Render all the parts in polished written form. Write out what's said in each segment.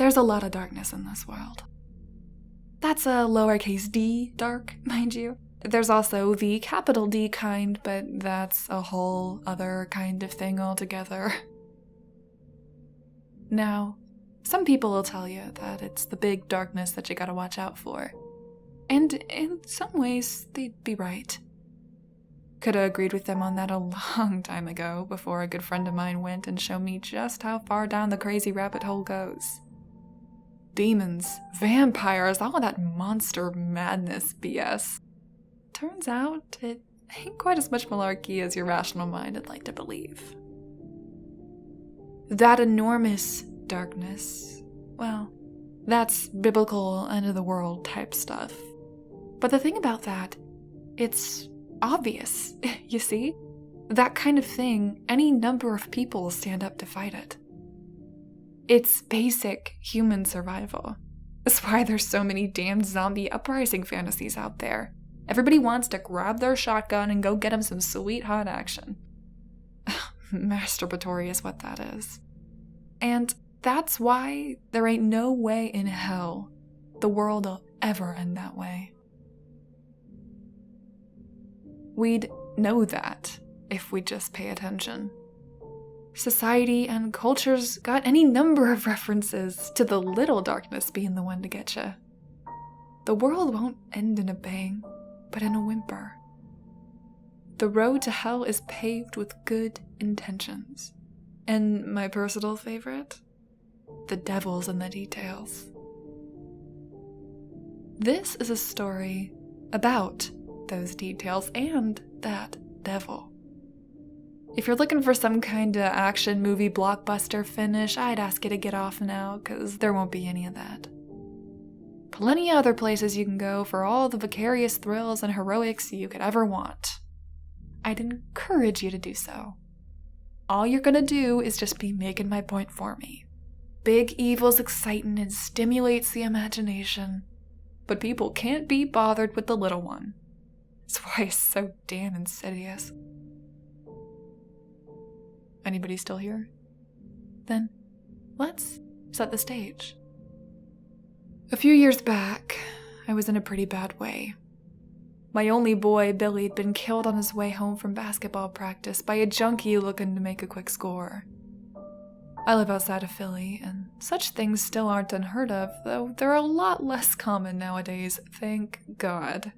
there's a lot of darkness in this world. That's a lowercase d dark, mind you. There's also the capital D kind, but that's a whole other kind of thing altogether. Now, some people will tell you that it's the big darkness that you gotta watch out for. And in some ways, they'd be right. Could have agreed with them on that a long time ago, before a good friend of mine went and showed me just how far down the crazy rabbit hole goes. Demons, vampires, all of that monster madness BS. Turns out, it ain't quite as much malarkey as your rational mind would like to believe. That enormous darkness, well, that's biblical end-of-the-world type stuff. But the thing about that, it's obvious, you see? That kind of thing, any number of people stand up to fight it. It's basic human survival. That's why there's so many damned zombie uprising fantasies out there. Everybody wants to grab their shotgun and go get them some sweet hot action. Masturbatory is what that is. And that's why there ain't no way in hell the world will ever end that way. We'd know that if we just pay attention. Society and culture's got any number of references to the little darkness being the one to get you. The world won't end in a bang, but in a whimper. The road to hell is paved with good intentions. And my personal favorite? The devil's in the details. This is a story about those details and that devil. If you're looking for some kind of action movie blockbuster finish, I'd ask you to get off now, because there won't be any of that. Plenty of other places you can go for all the vicarious thrills and heroics you could ever want. I'd encourage you to do so. All you're gonna do is just be making my point for me. Big evil's exciting and stimulates the imagination, but people can't be bothered with the little one. That's why it's so damn insidious. Anybody still here? Then let's set the stage. A few years back, I was in a pretty bad way. My only boy, Billy, had been killed on his way home from basketball practice by a junkie looking to make a quick score. I live outside of Philly, and such things still aren't unheard of, though they're a lot less common nowadays, thank God.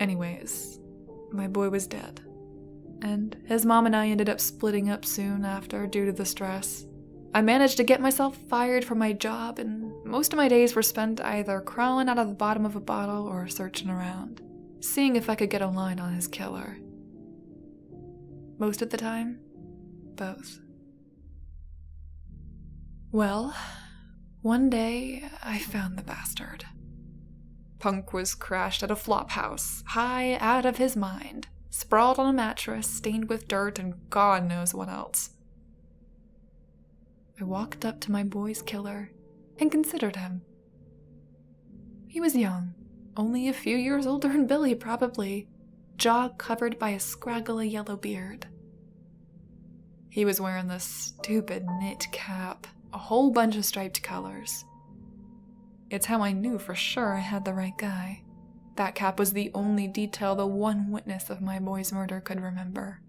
Anyways, my boy was dead, and his mom and I ended up splitting up soon after due to the stress. I managed to get myself fired from my job, and most of my days were spent either crawling out of the bottom of a bottle or searching around, seeing if I could get a line on his killer. Most of the time, both. Well, one day I found the bastard. Punk was crashed at a flop house, high out of his mind, sprawled on a mattress, stained with dirt and God knows what else. I walked up to my boy's killer and considered him. He was young, only a few years older than Billy probably, jaw covered by a scraggly yellow beard. He was wearing this stupid knit cap, a whole bunch of striped colors. It's how I knew for sure I had the right guy. That cap was the only detail the one witness of my boy's murder could remember.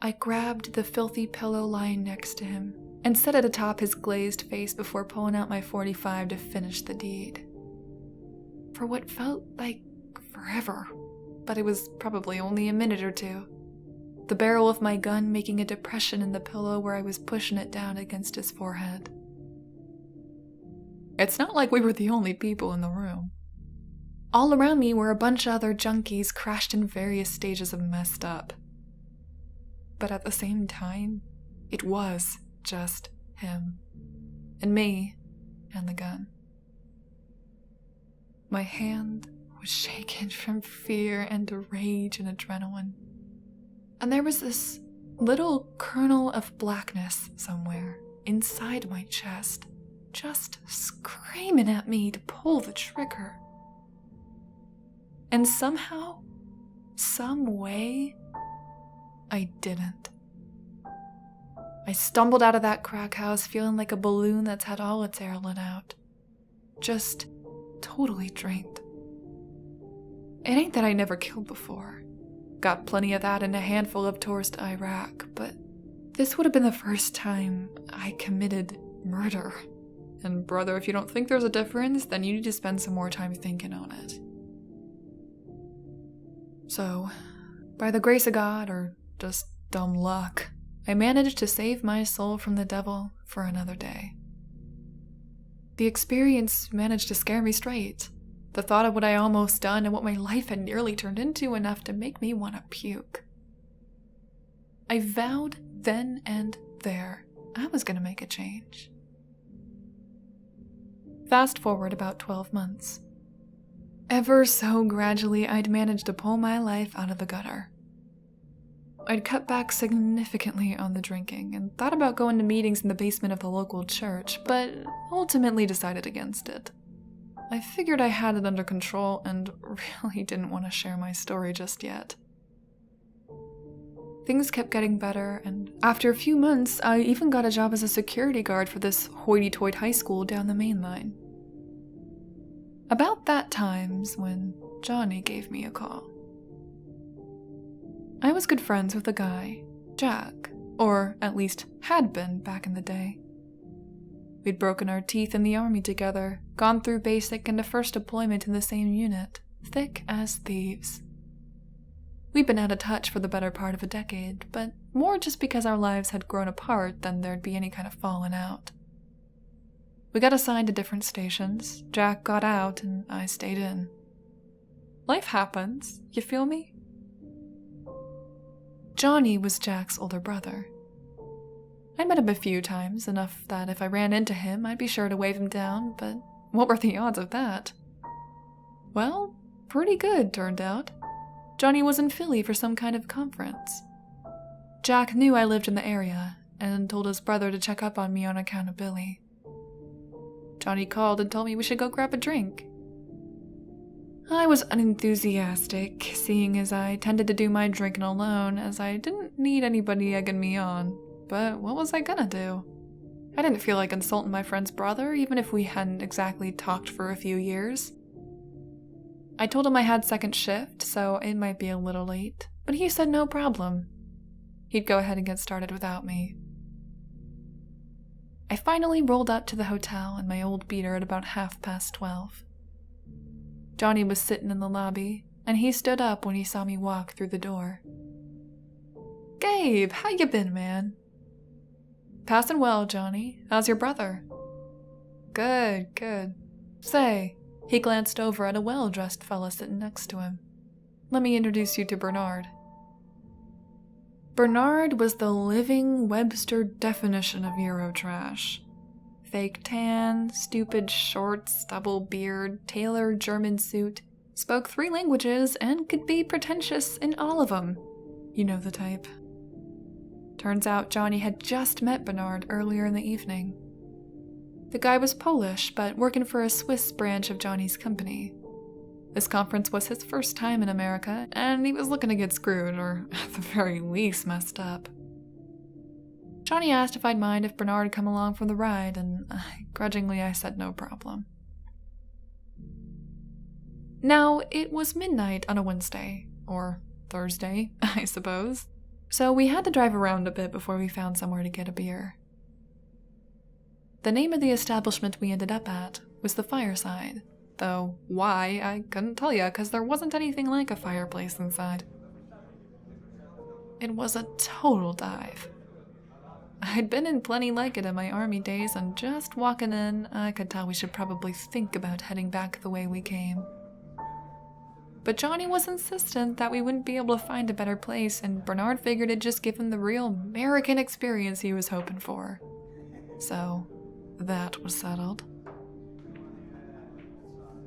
I grabbed the filthy pillow lying next to him and set it atop his glazed face before pulling out my .45 to finish the deed. For what felt like forever, but it was probably only a minute or two, the barrel of my gun making a depression in the pillow where I was pushing it down against his forehead. It's not like we were the only people in the room. All around me were a bunch of other junkies crashed in various stages of messed up. But at the same time, it was just him. And me, and the gun. My hand was shaken from fear and rage and adrenaline. And there was this little kernel of blackness somewhere inside my chest, just screaming at me to pull the trigger. And somehow, some way, I didn't. I stumbled out of that crack house feeling like a balloon that's had all its air let out. Just totally drained. It ain't that I never killed before. Got plenty of that in a handful of tours to Iraq, but this would have been the first time I committed murder. And brother, if you don't think there's a difference, then you need to spend some more time thinking on it. So, by the grace of God, or just dumb luck, I managed to save my soul from the devil for another day. The experience managed to scare me straight. The thought of what I almost done and what my life had nearly turned into enough to make me want to puke. I vowed then and there I was going to make a change. Fast forward about 12 months. Ever so gradually, I'd managed to pull my life out of the gutter. I'd cut back significantly on the drinking and thought about going to meetings in the basement of the local church, but ultimately decided against it. I figured I had it under control and really didn't want to share my story just yet. Things kept getting better, and after a few months, I even got a job as a security guard for this hoity-toity high school down the main line. About that time's when Johnny gave me a call. I was good friends with a guy, Jack, or at least had been back in the day. We'd broken our teeth in the army together, gone through basic and a first deployment in the same unit, thick as thieves. We'd been out of touch for the better part of a decade, but more just because our lives had grown apart than there'd be any kind of falling out. We got assigned to different stations, Jack got out, and I stayed in. Life happens, you feel me? Johnny was Jack's older brother. I met him a few times, enough that if I ran into him, I'd be sure to wave him down, but what were the odds of that? Well, pretty good, turned out. Johnny was in Philly for some kind of conference. Jack knew I lived in the area, and told his brother to check up on me on account of Billy. Johnny called and told me we should go grab a drink. I was unenthusiastic, seeing as I tended to do my drinking alone, as I didn't need anybody egging me on, but what was I gonna do? I didn't feel like insulting my friend's brother, even if we hadn't exactly talked for a few years. I told him I had second shift, so it might be a little late, but he said no problem. He'd go ahead and get started without me. I finally rolled up to the hotel in my old beater at about 12:30. Johnny was sitting in the lobby, and he stood up when he saw me walk through the door. "Gabe, how you been, man?" "Passing well, Johnny. How's your brother?" "Good, good. Say," he glanced over at a well-dressed fella sitting next to him. "Let me introduce you to Bernard." Bernard was the living Webster definition of Eurotrash. Fake tan, stupid short stubble beard, tailored German suit, spoke 3 languages, and could be pretentious in all of them. You know the type. Turns out Johnny had just met Bernard earlier in the evening. The guy was Polish, but working for a Swiss branch of Johnny's company. This conference was his first time in America, and he was looking to get screwed, or at the very least messed up. Johnny asked if I'd mind if Bernard had come along for the ride, and grudgingly I said no problem. Now, it was midnight on a Wednesday, or Thursday, I suppose, so we had to drive around a bit before we found somewhere to get a beer. The name of the establishment we ended up at was the Fireside, though why, I couldn't tell you, because there wasn't anything like a fireplace inside. It was a total dive. I'd been in plenty like it in my army days, and just walking in, I could tell we should probably think about heading back the way we came. But Johnny was insistent that we wouldn't be able to find a better place, and Bernard figured it'd just give him the real American experience he was hoping for. So, that was settled.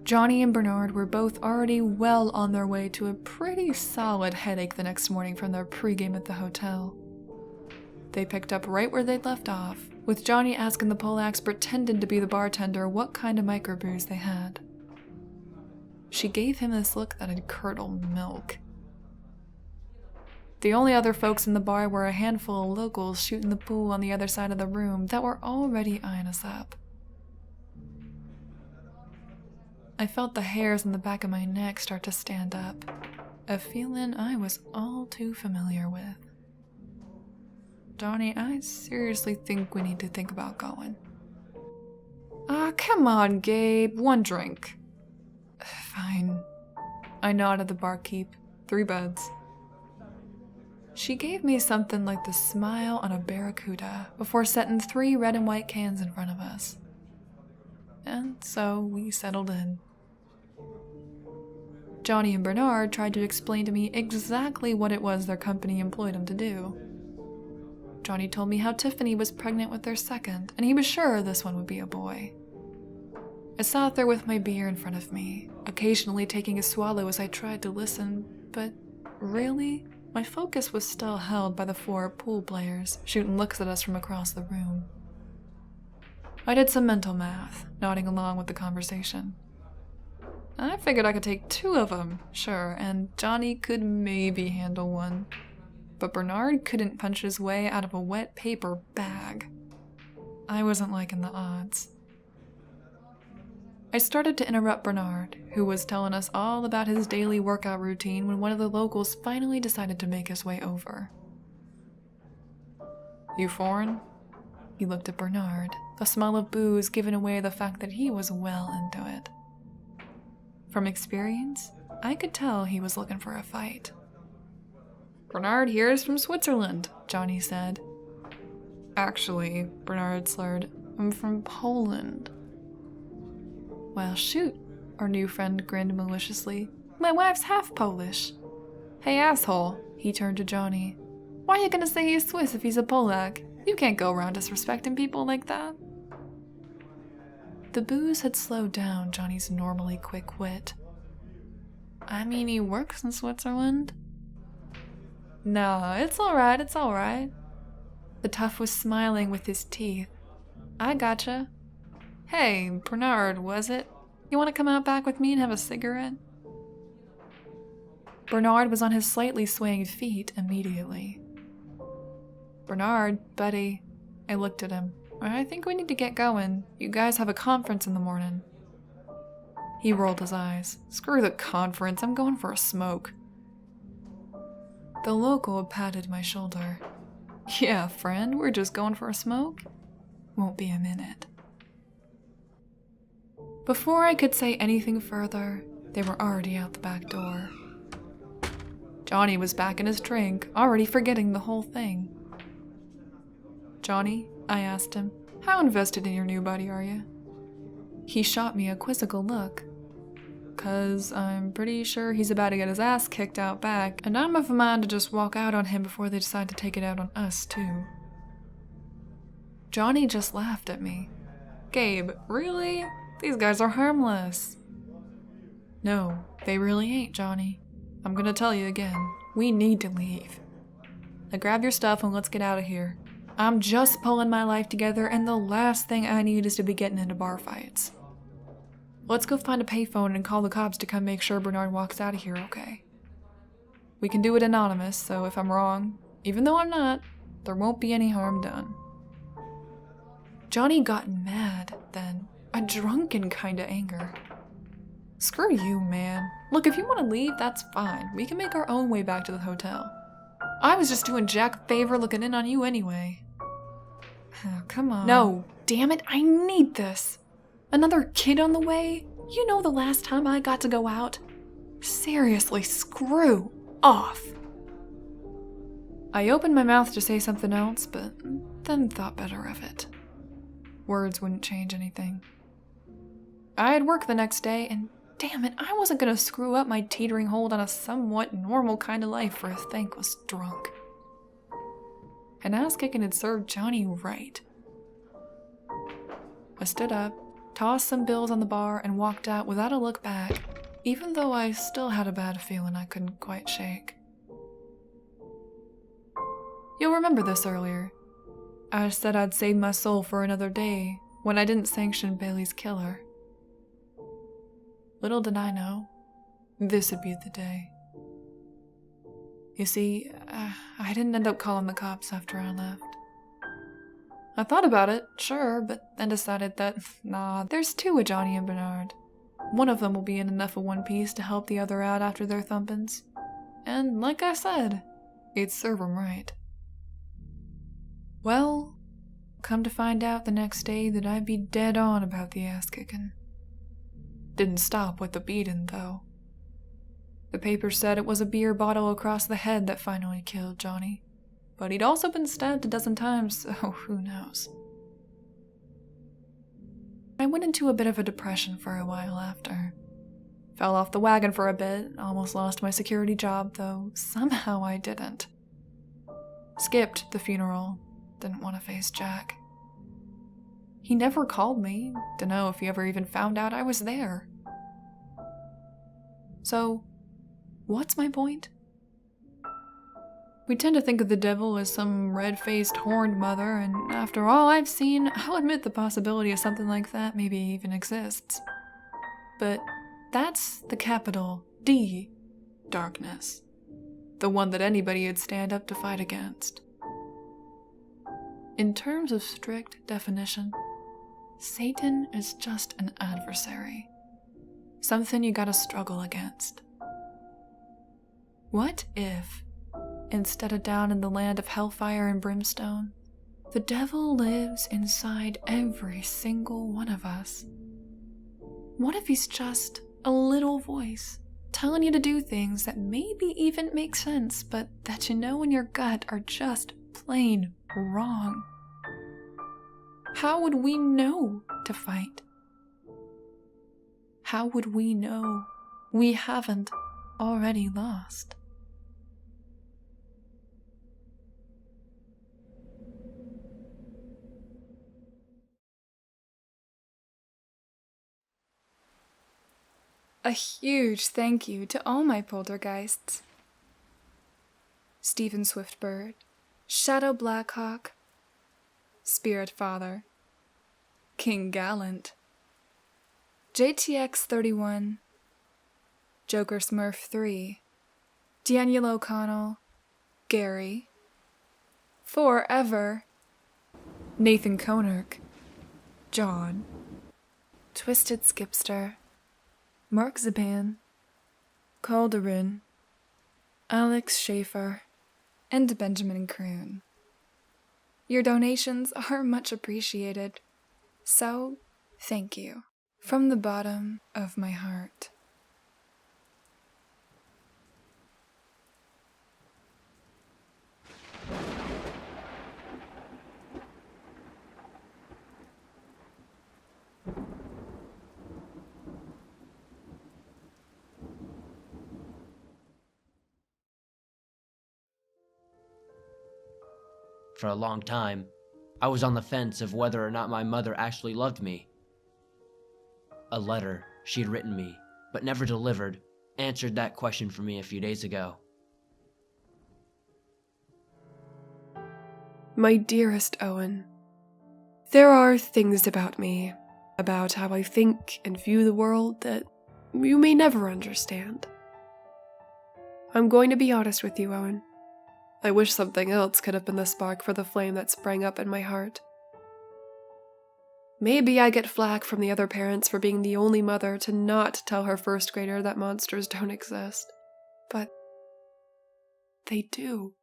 Johnny and Bernard were both already well on their way to a pretty solid headache the next morning from their pregame at the hotel. They picked up right where they'd left off, with Johnny asking the Polacks pretending to be the bartender what kind of microbrews they had. She gave him this look that'd curdle milk. The only other folks in the bar were a handful of locals shooting the pool on the other side of the room that were already eyeing us up. I felt the hairs on the back of my neck start to stand up, a feeling I was all too familiar with. Johnny, I seriously think we need to think about going. Come on, Gabe, one drink. Fine. I nodded at the barkeep. 3 beds. She gave me something like the smile on a barracuda before setting 3 red and white cans in front of us. And so we settled in. Johnny and Bernard tried to explain to me exactly what it was their company employed them to do. Johnny told me how Tiffany was pregnant with their second, and he was sure this one would be a boy. I sat there with my beer in front of me, occasionally taking a swallow as I tried to listen, but really, my focus was still held by the 4 pool players shooting looks at us from across the room. I did some mental math, nodding along with the conversation. I figured I could take 2 of them, sure, and Johnny could maybe handle 1. But Bernard couldn't punch his way out of a wet paper bag. I wasn't liking the odds. I started to interrupt Bernard, who was telling us all about his daily workout routine when one of the locals finally decided to make his way over. You foreign? He looked at Bernard, the smell of booze giving away the fact that he was well into it. From experience, I could tell he was looking for a fight. Bernard here is from Switzerland, Johnny said. Actually, Bernard slurred, I'm from Poland. Well, shoot, our new friend grinned maliciously. My wife's half Polish. Hey, asshole, he turned to Johnny. Why are you gonna say he's Swiss if he's a Polak? You can't go around disrespecting people like that. The booze had slowed down Johnny's normally quick wit. I mean, he works in Switzerland. No, it's alright, it's alright. The tough was smiling with his teeth. I gotcha. Hey, Bernard, was it? You want to come out back with me and have a cigarette? Bernard was on his slightly swaying feet immediately. Bernard, buddy. I looked at him. I think we need to get going. You guys have a conference in the morning. He rolled his eyes. Screw the conference, I'm going for a smoke. The local patted my shoulder. Yeah, friend, we're just going for a smoke. Won't be a minute. Before I could say anything further, they were already out the back door. Johnny was back in his drink, already forgetting the whole thing. Johnny, I asked him, how invested in your new buddy are you? He shot me a quizzical look. 'Cause I'm pretty sure he's about to get his ass kicked out back, and I'm of a mind to just walk out on him before they decide to take it out on us, too. Johnny just laughed at me. Gabe, really? These guys are harmless. No, they really ain't, Johnny. I'm gonna tell you again. We need to leave. Now grab your stuff and let's get out of here. I'm just pulling my life together, and the last thing I need is to be getting into bar fights. Let's go find a payphone and call the cops to come make sure Bernard walks out of here okay. We can do it anonymous, so if I'm wrong, even though I'm not, there won't be any harm done. Johnny got mad then, a drunken kind of anger. Screw you, man. Look, if you want to leave, that's fine. We can make our own way back to the hotel. I was just doing Jack a favor looking in on you anyway. Oh, come on. No, damn it, I need this. Another kid on the way? You know the last time I got to go out? Seriously, screw off. I opened my mouth to say something else, but then thought better of it. Words wouldn't change anything. I had work the next day, and damn it, I wasn't gonna screw up my teetering hold on a somewhat normal kind of life for a thankless drunk. An ass-kicking had served Johnny right. I stood up, tossed some bills on the bar, and walked out without a look back, even though I still had a bad feeling I couldn't quite shake. You'll remember this earlier. I said I'd save my soul for another day when I didn't sanction Bailey's killer. Little did I know, this would be the day. You see, I didn't end up calling the cops after I left. I thought about it, sure, but then decided that, nah, there's two of Johnny and Bernard. One of them will be in enough of one piece to help the other out after their thumpings. And like I said, it'd serve 'em right. Well, come to find out the next day that I'd be dead on about the ass-kicking. Didn't stop with the beating, though. The paper said it was a beer bottle across the head that finally killed Johnny. But he'd also been stabbed a dozen times, so who knows. I went into a bit of a depression for a while after. Fell off the wagon for a bit, almost lost my security job, though somehow I didn't. Skipped the funeral, didn't want to face Jack. He never called me, dunno if he ever even found out I was there. So, what's my point? We tend to think of the devil as some red-faced, horned mother, and after all I've seen, I'll admit the possibility of something like that maybe even exists. But that's the capital D darkness. The one that anybody would stand up to fight against. In terms of strict definition, Satan is just an adversary. Something you gotta struggle against. What if, instead of down in the land of hellfire and brimstone, the devil lives inside every single one of us? What if he's just a little voice telling you to do things that maybe even make sense, but that you know in your gut are just plain wrong? How would we know to fight? How would we know we haven't already lost? A huge thank you to all my poltergeists. Stephen Swiftbird, Shadow Blackhawk, Spirit Father, King Gallant, JTX31, Joker Smurf 3, Daniel O'Connell, Gary, Forever, Nathan Konirk, John, Twisted Skipster, Mark Zaban, Calderin, Alex Schaefer, and Benjamin Kroon. Your donations are much appreciated, so thank you from the bottom of my heart. For a long time, I was on the fence of whether or not my mother actually loved me. A letter she had written me, but never delivered, answered that question for me a few days ago. My dearest Owen, there are things about me, about how I think and view the world that you may never understand. I'm going to be honest with you, Owen. I wish something else could have been the spark for the flame that sprang up in my heart. Maybe I get flack from the other parents for being the only mother to not tell her first grader that monsters don't exist. But they do.